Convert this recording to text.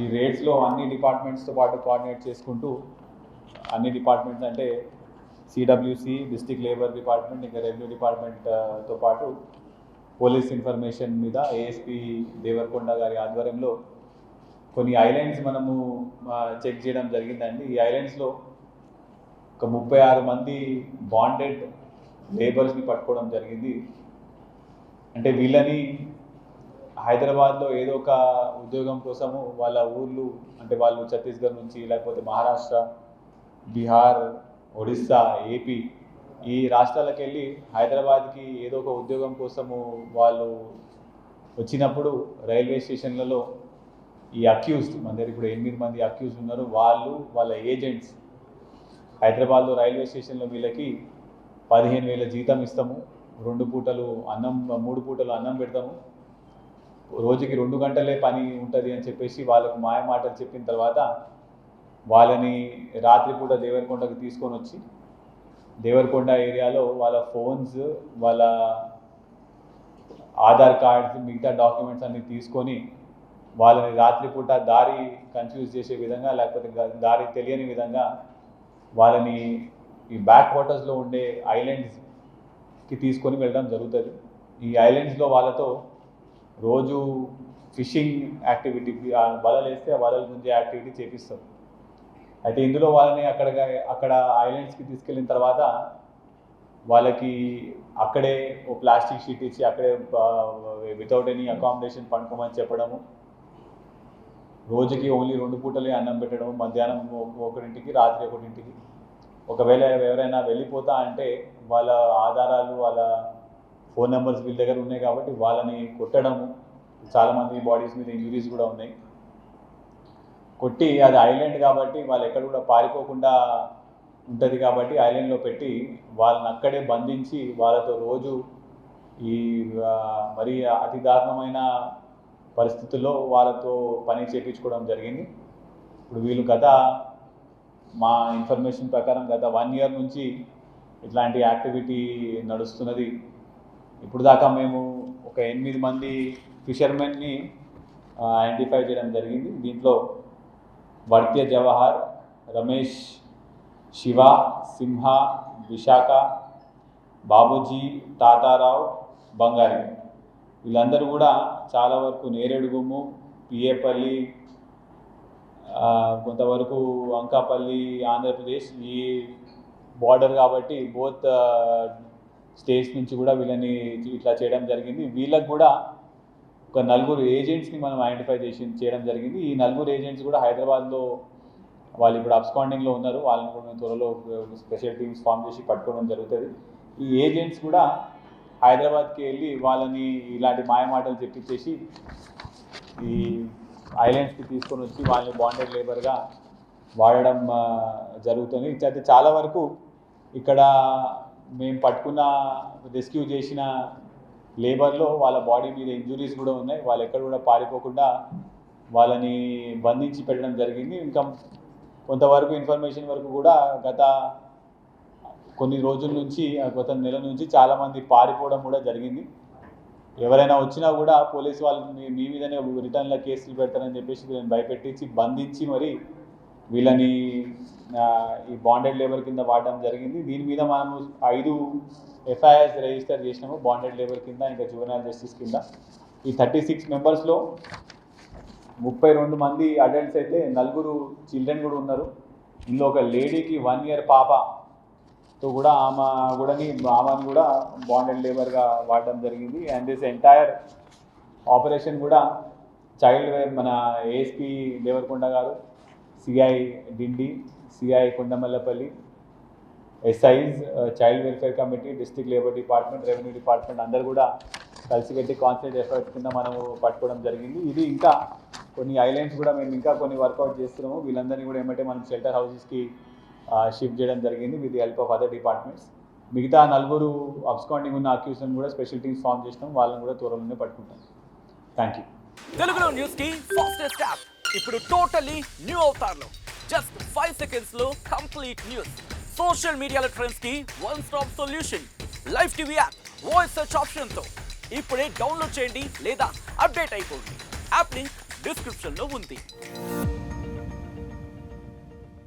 ఈ రేట్స్లో అన్ని డిపార్ట్మెంట్స్తో పాటు కోఆర్డినేట్ చేసుకుంటూ అన్ని డిపార్ట్మెంట్స్ అంటే సిడబ్ల్యూసి, డిస్ట్రిక్ట్ లేబర్ డిపార్ట్మెంట్, ఇంకా రెవెన్యూ డిపార్ట్మెంట్తో పాటు పోలీస్ ఇన్ఫర్మేషన్ మీద ఏఎస్పీ దేవరకొండ గారి ఆధ్వర్యంలో కొన్ని ఐలాండ్స్ మనము చెక్ చేయడం జరిగిందండి. ఈ ఐలాండ్స్లో ఒక 36 మంది బాండెడ్ లేబర్స్ని పట్టుకోవడం జరిగింది. అంటే వీళ్ళని హైదరాబాద్లో ఏదో ఒక ఉద్యోగం కోసము వాళ్ళ ఊర్లు అంటే వాళ్ళు ఛత్తీస్గఢ్ నుంచి లేకపోతే మహారాష్ట్ర, బీహార్, ఒడిస్సా, ఏపీ ఈ రాష్ట్రాలకు వెళ్ళి హైదరాబాద్కి ఏదో ఒక ఉద్యోగం కోసము వాళ్ళు వచ్చినప్పుడు రైల్వే స్టేషన్లలో ఈ అక్యూజ్డ్ మన దగ్గర ఇప్పుడు 8 మంది అక్యూజ్డ్ ఉన్నారు. వాళ్ళ ఏజెంట్స్ హైదరాబాద్లో రైల్వే స్టేషన్లో వీళ్ళకి 15,000 జీతం ఇస్తాము, 3 పూటలు అన్నం పెడతాము, రోజుకి 2 గంటలే పని ఉంటుంది అని చెప్పేసి వాళ్ళకు మాయ మాటలు చెప్పిన తర్వాత వాళ్ళని రాత్రిపూట దేవరకొండకు తీసుకొని వచ్చి దేవరకొండ ఏరియాలో వాళ్ళ ఫోన్స్, వాళ్ళ ఆధార్ కార్డ్స్, మిగతా డాక్యుమెంట్స్ అన్నీ తీసుకొని వాళ్ళని రాత్రిపూట దారి కన్ఫ్యూజ్ చేసే విధంగా లేకపోతే దారి తెలియని విధంగా వాళ్ళని ఈ బ్యాక్ వాటర్స్లో ఉండే ఐలాండ్స్కి తీసుకొని వెళ్ళడం జరుగుతుంది. ఈ ఐలాండ్స్లో వాళ్ళతో రోజు ఫిషింగ్ యాక్టివిటీ, వలలు వేస్తే ఆ వలల గుంజే యాక్టివిటీ చేపిస్తాం. అయితే ఇందులో వాళ్ళని అక్కడ ఐలాండ్స్కి తీసుకెళ్ళిన తర్వాత వాళ్ళకి అక్కడే ఓ ప్లాస్టిక్ షీట్ ఇచ్చి అక్కడే వితౌట్ ఎనీ అకామిడేషన్ పండుకోమని చెప్పడము, రోజుకి ఓన్లీ 2 పూటలే అన్నం పెట్టడం, మధ్యాహ్నం 1ంటికి, రాత్రి 1ంటికి. ఒకవేళ ఎవరైనా వెళ్ళిపోతా అంటే వాళ్ళ ఆధారాలు, వాళ్ళ ఫోన్ నెంబర్స్ వీళ్ళ దగ్గర ఉన్నాయి కాబట్టి వాళ్ళని కొట్టడము, చాలామంది బాడీస్ మీద ఇంజురీస్ కూడా ఉన్నాయి. కొట్టి అది ఐలాండ్ కాబట్టి వాళ్ళు ఎక్కడ కూడా పారిపోకుండా ఉంటుంది కాబట్టి ఐలాండ్లో పెట్టి వాళ్ళని అక్కడే బంధించి వాళ్ళతో రోజు ఈ మరి అతి దారుణమైన పరిస్థితుల్లో వాళ్ళతో పని చేయించుకోవడం జరిగింది. ఇప్పుడు వీళ్ళు మా ఇన్ఫర్మేషన్ ప్రకారం గత 1 year నుంచి ఇట్లాంటి యాక్టివిటీ నడుస్తున్నది. ఇప్పుడు దాకా మేము ఒక 8 మంది ఫిషర్మెన్ని ఐడెంటిఫై చేయడం జరిగింది. దీంట్లో వర్త్య జవహర్, రమేష్, శివ, సింహ, విశాఖ, బాబూజీ, తాతారావు, బంగారి వీళ్ళందరూ కూడా చాలా వరకు నేరేడుగుమ్ము, పిఏపల్లి, కొంతవరకు అంకాపల్లి, ఆంధ్రప్రదేశ్ ఈ బార్డర్ కాబట్టి బోత్ స్టేట్స్ నుంచి కూడా వీళ్ళని ఇట్లా చేయడం జరిగింది. వీళ్ళకి కూడా ఒక 4 ఏజెంట్స్ని మనం ఐడెంటిఫై చేయడం జరిగింది. ఈ 4 ఏజెంట్స్ కూడా హైదరాబాద్లో వాళ్ళు ఇప్పుడు అబ్స్కాండింగ్లో ఉన్నారు. వాళ్ళని కూడా మేము త్వరలో స్పెషల్ టీమ్స్ ఫామ్ చేసి పట్టుకోవడం జరుగుతుంది. ఈ ఏజెంట్స్ కూడా హైదరాబాద్కి వెళ్ళి వాళ్ళని ఇలాంటి మాయమాటలు చెప్పించేసి ఈ ఐలాండ్స్కి తీసుకొని వచ్చి వాళ్ళని బాండెడ్ లేబర్గా వాడడం జరుగుతుంది. అయితే చాలా వరకు ఇక్కడ మేము పట్టుకున్న రెస్క్యూ చేసిన లేబర్లో వాళ్ళ బాడీ మీద ఇంజురీస్ కూడా ఉన్నాయి. వాళ్ళు ఎక్కడ కూడా పారిపోకుండా వాళ్ళని బంధించి పెట్టడం జరిగింది. ఇంకా కొంతవరకు ఇన్ఫర్మేషన్ వరకు కూడా గత కొన్ని రోజుల నుంచి, గత నెల నుంచి చాలామంది పారిపోవడం కూడా జరిగింది. ఎవరైనా వచ్చినా కూడా పోలీసు వాళ్ళు మీ మీదనే రిటర్న్లో కేసులు పెడతారని చెప్పేసి వీళ్ళని భయపెట్టించి బంధించి మరి వీళ్ళని ఈ బాండెడ్ లేబర్ కింద వాడడం జరిగింది. దీని మీద మనము 5 FIRs రిజిస్టర్ చేసినాము బాండెడ్ లేబర్ కింద, ఇంకా జువెనైల్ జస్టిస్ కింద. ఈ 36 మెంబర్స్లో 32 మంది అడల్ట్స్ అయితే 4 చిల్డ్రన్ కూడా ఉన్నారు. ఇందులో ఒక లేడీకి 1 year పాపతో కూడా ఆమెను కూడా బాండెడ్ లేబర్గా వాడడం జరిగింది. అండ్ దిస్ ఎంటైర్ ఆపరేషన్ కూడా మన ఏఎస్పీ దేవరకొండ గారు, CI Dindi, CI Kondamallapalli, SIs, child welfare committee, district labour department, revenue department అందరూ కూడా కలిసికట్టి కాన్సన్ట్రేట్ ఎఫర్ట్స్ కింద మనము పట్టుకోవడం జరిగింది. ఇది ఇంకా కొన్ని ఐలాండ్స్ కూడా మేము ఇంకా కొన్ని వర్కౌట్ చేస్తున్నాము. వీళ్ళందరినీ కూడా ఏమంటే మనం షెల్టర్ హౌసెస్కి షిఫ్ట్ చేయడం జరిగింది with the help of other departments. మిగతా 4 అబ్స్కాండింగ్ ఉన్న అక్యూజ్ని కూడా స్పెషల్ టీమ్స్ ఫామ్ చేసినాం. వాళ్ళని కూడా త్వరలోనే పట్టుకుంటాం. Thank you. తెలుగులో న్యూస్ కి ఫాస్టెస్ట్ యాప్ ఇప్పుడు టోటలీ న్యూ అవతార్లో జస్ట్ 5 seconds లో కంప్లీట్ న్యూస్. సోషల్ మీడియాలో ట్రెండ్స్ కి one stop solution. Live TV app voice search ఆప్షన్తో ఇప్పుడే డౌన్లోడ్ చేయండి లేదా అప్డేట్ అయిపోండి. యాప్ లింక్ డిస్క్రిప్షన్లో ఉంది.